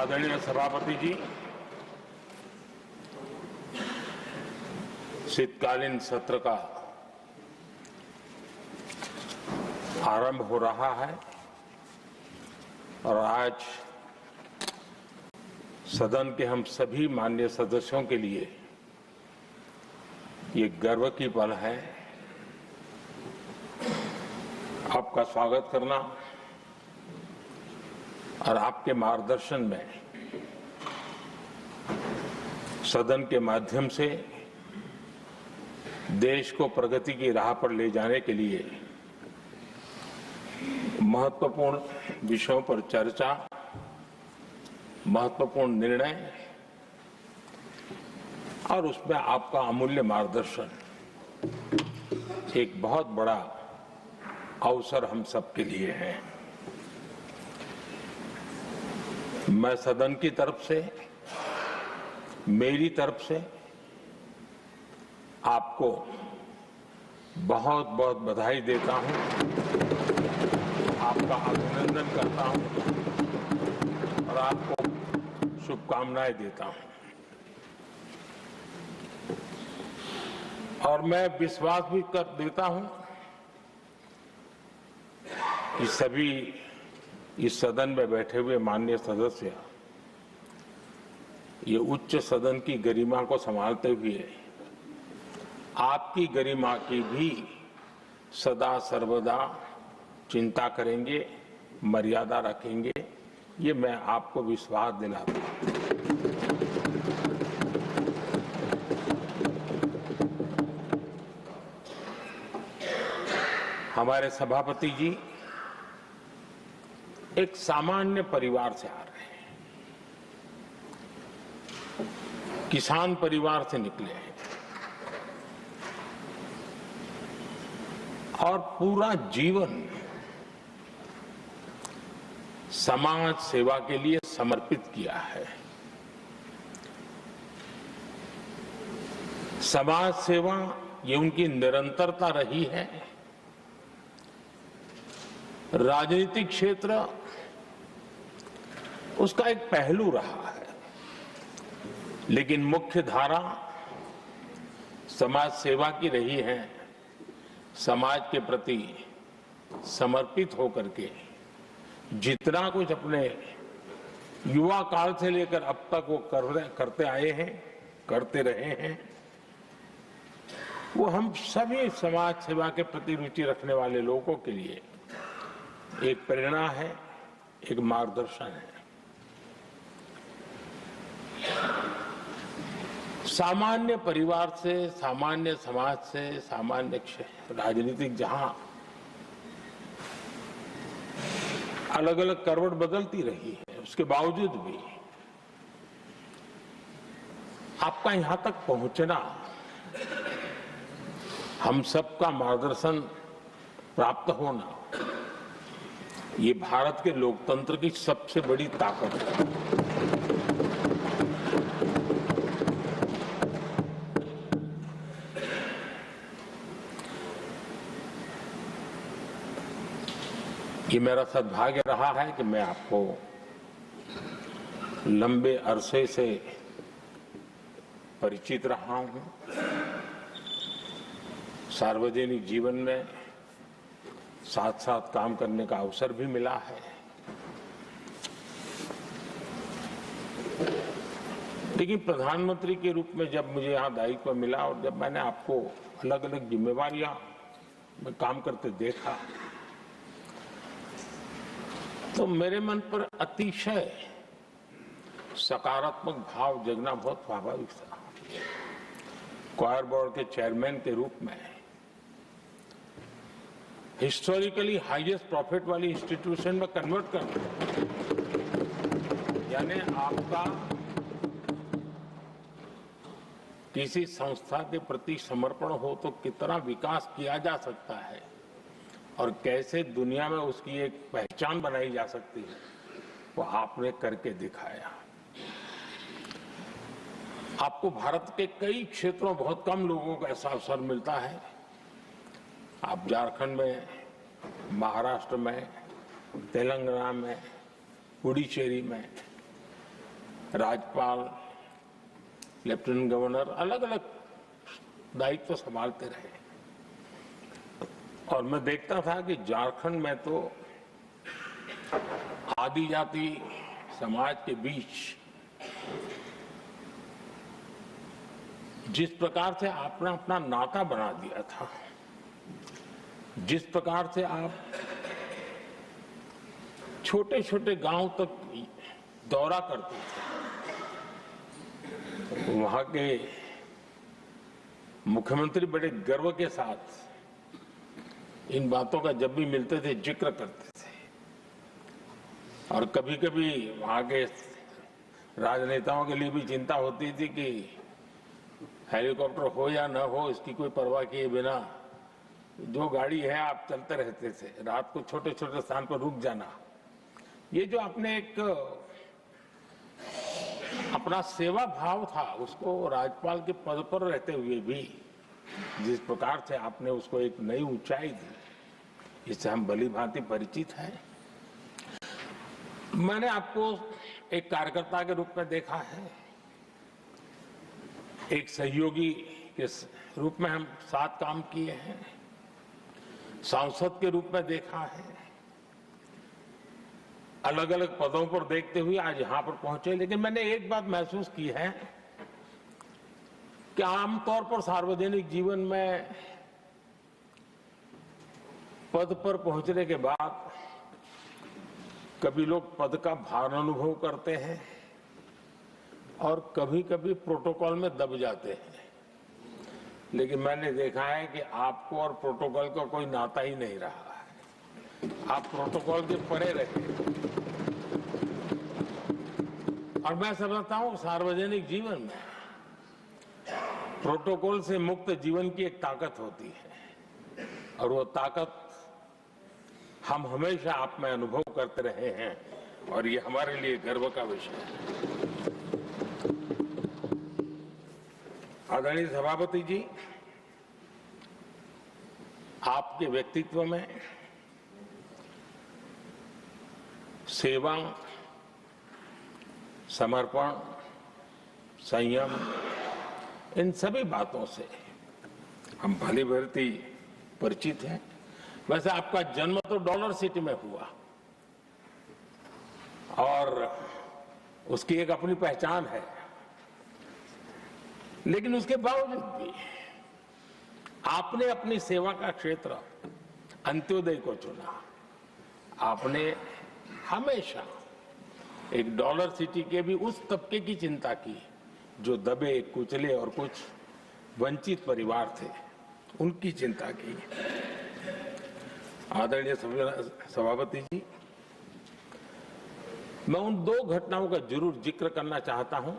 आदरणीय सभापति जी, शीतकालीन सत्र का आरंभ हो रहा है और आज सदन के हम सभी माननीय सदस्यों के लिए ये गर्व की पल है आपका स्वागत करना और आपके मार्गदर्शन में सदन के माध्यम से देश को प्रगति की राह पर ले जाने के लिए महत्वपूर्ण विषयों पर चर्चा, महत्वपूर्ण निर्णय और उसमें आपका अमूल्य मार्गदर्शन एक बहुत बड़ा अवसर हम सबके लिए है। मैं सदन की तरफ से, मेरी तरफ से आपको बहुत बहुत बधाई देता हूं, आपका अभिनंदन करता हूं और आपको शुभकामनाएं देता हूं। और मैं विश्वास भी कर देता हूं कि सभी इस सदन में बैठे हुए माननीय सदस्य ये उच्च सदन की गरिमा को संभालते हुए आपकी गरिमा की भी सदा सर्वदा चिंता करेंगे, मर्यादा रखेंगे, ये मैं आपको विश्वास दिलाता हूं। हमारे सभापति जी एक सामान्य परिवार से आ रहे हैं, किसान परिवार से निकले हैं और पूरा जीवन समाज सेवा के लिए समर्पित किया है। समाज सेवा ये उनकी निरंतरता रही है। राजनीतिक क्षेत्र उसका एक पहलू रहा है, लेकिन मुख्य धारा समाज सेवा की रही है। समाज के प्रति समर्पित होकर के जितना कुछ अपने युवा काल से लेकर अब तक वो करते आए हैं, करते रहे हैं, वो हम सभी समाज सेवा के प्रति रुचि रखने वाले लोगों के लिए एक प्रेरणा है, एक मार्गदर्शन है। सामान्य परिवार से, सामान्य समाज से, सामान्य राजनीतिक जहां अलग अलग करवट बदलती रही है, उसके बावजूद भी आपका यहां तक पहुंचना, हम सबका मार्गदर्शन प्राप्त होना, ये भारत के लोकतंत्र की सबसे बड़ी ताकत है। ये मेरा सद्भाग्य रहा है कि मैं आपको लंबे अरसे से परिचित रहा हूं। सार्वजनिक जीवन में साथ साथ काम करने का अवसर भी मिला है। लेकिन प्रधानमंत्री के रूप में जब मुझे यहाँ दायित्व मिला और जब मैंने आपको अलग अलग जिम्मेवारियां में काम करते देखा, तो मेरे मन पर अतिशय सकारात्मक भाव जगना बहुत स्वाभाविक था। क्वायर बोर्ड के चेयरमैन के रूप में हिस्टोरिकली हाईएस्ट प्रॉफिट वाली इंस्टीट्यूशन में कन्वर्ट करना, यानी आपका किसी संस्था के प्रति समर्पण हो तो कितना विकास किया जा सकता है और कैसे दुनिया में उसकी एक पहचान बनाई जा सकती है, वो आपने करके दिखाया। आपको भारत के कई क्षेत्रों बहुत कम लोगों को ऐसा अवसर मिलता है। आप झारखंड में, महाराष्ट्र में, तेलंगाना में, पुडुचेरी में राज्यपाल, लेफ्टिनेंट गवर्नर अलग अलग दायित्व संभालते रहे और मैं देखता था कि झारखंड में तो आदिजाति समाज के बीच जिस प्रकार से आपने अपना नाता बना दिया था, जिस प्रकार से आप छोटे छोटे गांव तक दौरा करते थे, वहां के मुख्यमंत्री बड़े गर्व के साथ इन बातों का जब भी मिलते थे जिक्र करते थे और कभी कभी वहां के राजनेताओं के लिए भी चिंता होती थी कि हेलीकॉप्टर हो या न हो इसकी कोई परवाह किए बिना जो गाड़ी है आप चलते रहते थे, रात को छोटे छोटे स्थान पर रुक जाना। ये जो आपने एक अपना सेवा भाव था उसको राज्यपाल के पद पर रहते हुए भी जिस प्रकार से आपने उसको एक नई ऊंचाई दी, इससे हम भली भांति परिचित हैं। मैंने आपको एक कार्यकर्ता के रूप में देखा है, एक सहयोगी के रूप में हम साथ काम किए हैं, सांसद के रूप में देखा है, अलग अलग पदों पर देखते हुए आज यहां पर पहुंचे। लेकिन मैंने एक बात महसूस की है कि आमतौर पर सार्वजनिक जीवन में पद पर पहुंचने के बाद कभी लोग पद का भार अनुभव करते हैं और कभी कभी प्रोटोकॉल में दब जाते हैं। लेकिन मैंने देखा है कि आपको और प्रोटोकॉल का कोई नाता ही नहीं रहा है, आप प्रोटोकॉल के परे रहे और मैं समझता हूं सार्वजनिक जीवन में प्रोटोकॉल से मुक्त जीवन की एक ताकत होती है और वो ताकत हम हमेशा आप में अनुभव करते रहे हैं और ये हमारे लिए गर्व का विषय है। आदरणीय सभापति जी, आपके व्यक्तित्व में सेवा, समर्पण, संयम, इन सभी बातों से हम भली भांति परिचित हैं। वैसे आपका जन्म तो डॉलर सिटी में हुआ और उसकी एक अपनी पहचान है, लेकिन उसके बावजूद भी आपने अपनी सेवा का क्षेत्र अंत्योदय को चुना। आपने हमेशा एक डॉलर सिटी के भी उस तबके की चिंता की जो दबे, कुचले और कुछ वंचित परिवार थे, उनकी चिंता की। आदरणीय सभापति जी, मैं उन दो घटनाओं का जरूर जिक्र करना चाहता हूं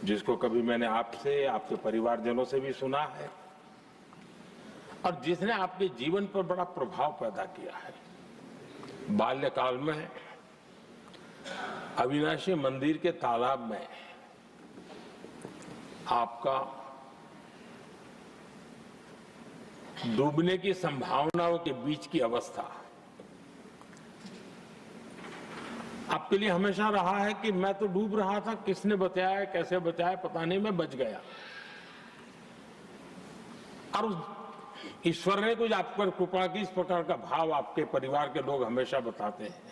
जिसको कभी मैंने आपसे, आपके परिवारजनों से भी सुना है और जिसने आपके जीवन पर बड़ा प्रभाव पैदा किया है। बाल्यकाल में अविनाशी मंदिर के तालाब में आपका डूबने की संभावनाओं के बीच की अवस्था आपके लिए हमेशा रहा है कि मैं तो डूब रहा था, किसने बचाया, कैसे बचाया पता नहीं, मैं बच गया। और ईश्वर ने कुछ आप पर कृपा की, इस प्रकार का भाव आपके परिवार के लोग हमेशा बताते हैं।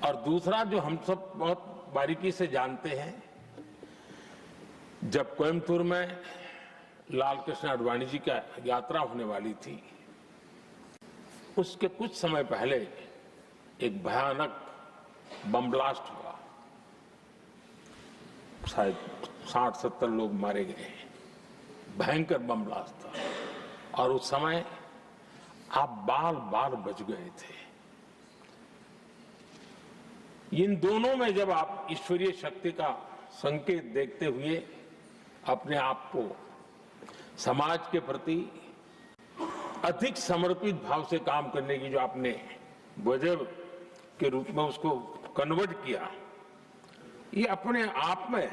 और दूसरा जो हम सब बहुत बारीकी से जानते हैं, जब कोयम्बतूर में लाल कृष्ण आडवाणी जी का यात्रा होने वाली थी, उसके कुछ समय पहले एक भयानक बम ब्लास्ट हुआ, शायद 60-70 लोग मारे गए। भयंकर बम ब्लास्ट था और उस समय आप बाल बाल बच गए थे। इन दोनों में जब आप ईश्वरीय शक्ति का संकेत देखते हुए अपने आप को समाज के प्रति अधिक समर्पित भाव से काम करने की जो आपने वजह के रूप में उसको कन्वर्ट किया, ये अपने आप में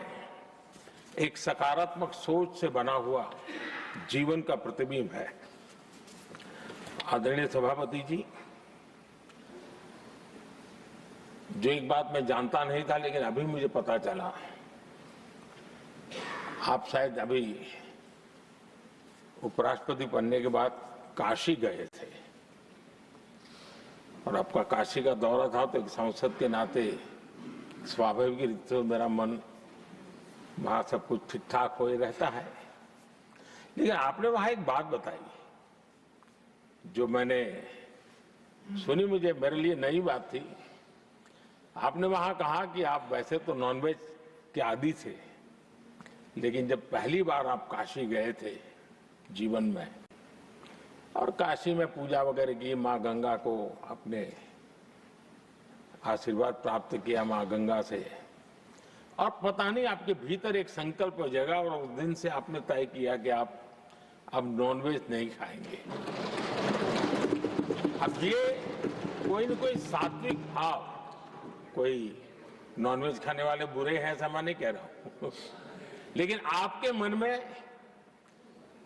एक सकारात्मक सोच से बना हुआ जीवन का प्रतिबिंब है। आदरणीय सभापति जी, जो एक बात मैं जानता नहीं था लेकिन अभी मुझे पता चला, आप शायद अभी उपराष्ट्रपति बनने के बाद काशी गए थे और आपका काशी का दौरा था, तो एक सांसद के नाते स्वाभाविक रूप से मेरा मन वहां सब कुछ ठीक ठाक हो ही रहता है। लेकिन आपने वहां एक बात बताई जो मैंने सुनी, मुझे मेरे लिए नई बात थी। आपने वहां कहा कि आप वैसे तो नॉनवेज के आदी थे, लेकिन जब पहली बार आप काशी गए थे जीवन में और काशी में पूजा वगैरह की, माँ गंगा को अपने आशीर्वाद प्राप्त किया माँ गंगा से, और पता नहीं आपके भीतर एक संकल्प जगा और उस दिन से आपने तय किया कि आप अब नॉनवेज नहीं खाएंगे। अब ये कोई न कोई सात्विक भाव, कोई नॉनवेज खाने वाले बुरे हैं ऐसा मैं नहीं कह रहा हूं, लेकिन आपके मन में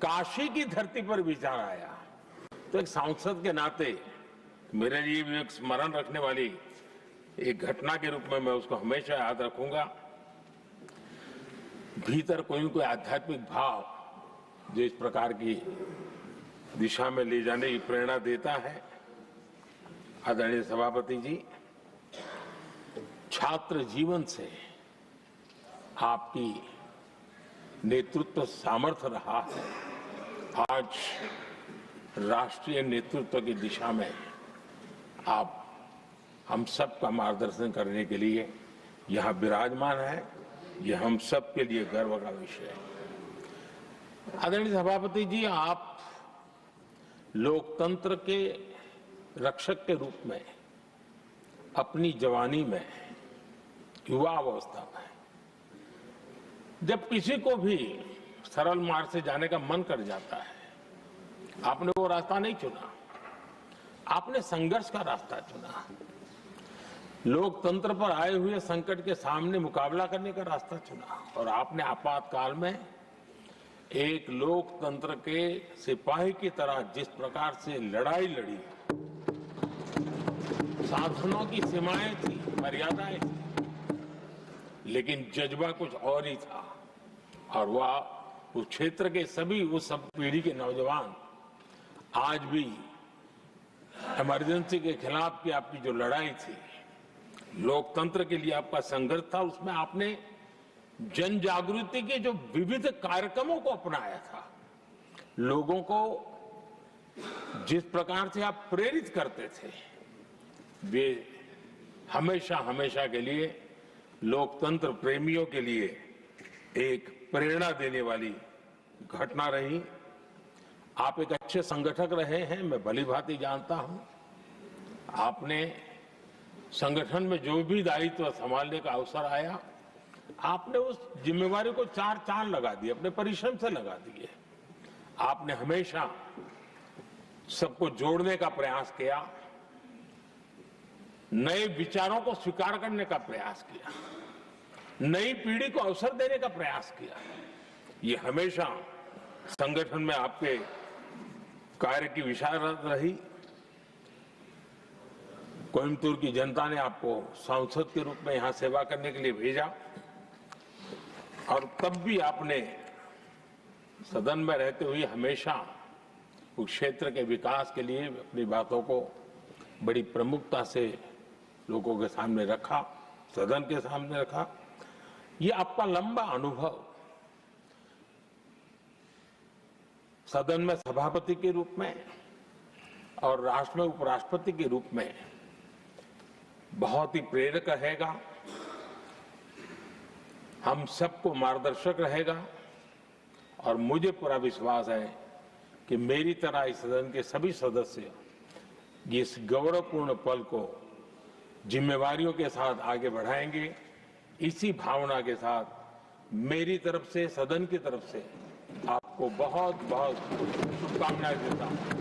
काशी की धरती पर विचार आया, तो एक सांसद के नाते मेरे लिए भी एक स्मरण रखने वाली एक घटना के रूप में मैं उसको हमेशा याद रखूंगा। भीतर कोई न कोई आध्यात्मिक भाव जो इस प्रकार की दिशा में ले जाने की प्रेरणा देता है। आदरणीय सभापति जी, छात्र जीवन से आपकी नेतृत्व सामर्थ्य रहा है। आज राष्ट्रीय नेतृत्व की दिशा में आप हम सब का मार्गदर्शन करने के लिए यहाँ विराजमान है, यह हम सब के लिए गर्व का विषय है। आदरणीय सभापति जी, आप लोकतंत्र के रक्षक के रूप में अपनी जवानी में, युवा अवस्था में, जब किसी को भी सरल मार्ग से जाने का मन कर जाता है, आपने वो रास्ता नहीं चुना, आपने संघर्ष का रास्ता चुना। लोकतंत्र पर आए हुए संकट के सामने मुकाबला करने का रास्ता चुना और आपने आपातकाल में एक लोकतंत्र के सिपाही की तरह जिस प्रकार से लड़ाई लड़ी, साधनों की सीमाएं थी, मर्यादाएं थी, लेकिन जज्बा कुछ और ही था। और वह उस क्षेत्र के सभी, उस सब पीढ़ी के नौजवान आज भी इमरजेंसी के खिलाफ की आपकी जो लड़ाई थी, लोकतंत्र के लिए आपका संघर्ष था, उसमें आपने जन जागृति के जो विविध कार्यक्रमों को अपनाया था, लोगों को जिस प्रकार से आप प्रेरित करते थे, वे हमेशा हमेशा के लिए लोकतंत्र प्रेमियों के लिए एक प्रेरणा देने वाली घटना रही। आप एक अच्छे संगठक रहे हैं, मैं भली भांति जानता हूं। आपने संगठन में जो भी दायित्व संभालने का अवसर आया, आपने उस जिम्मेवारी को चार चांद लगा दिए, अपने परिश्रम से लगा दिए। आपने हमेशा सबको जोड़ने का प्रयास किया, नए विचारों को स्वीकार करने का प्रयास किया, नई पीढ़ी को अवसर देने का प्रयास किया। ये हमेशा संगठन में आपके कार्य की विशारत रही। कोयम्बतूर की जनता ने आपको सांसद के रूप में यहां सेवा करने के लिए भेजा और तब भी आपने सदन में रहते हुए हमेशा उस क्षेत्र के विकास के लिए अपनी बातों को बड़ी प्रमुखता से लोगों के सामने रखा, सदन के सामने रखा। ये आपका लंबा अनुभव सदन में सभापति के रूप में और राष्ट्र में उपराष्ट्रपति के रूप में बहुत ही प्रेरक रहेगा, हम सबको मार्गदर्शक रहेगा। और मुझे पूरा विश्वास है कि मेरी तरह इस सदन के सभी सदस्य इस गौरवपूर्ण पल को जिम्मेवारियों के साथ आगे बढ़ाएंगे। इसी भावना के साथ मेरी तरफ से, सदन की तरफ से आपको बहुत बहुत शुभकामनाएं देता हूं।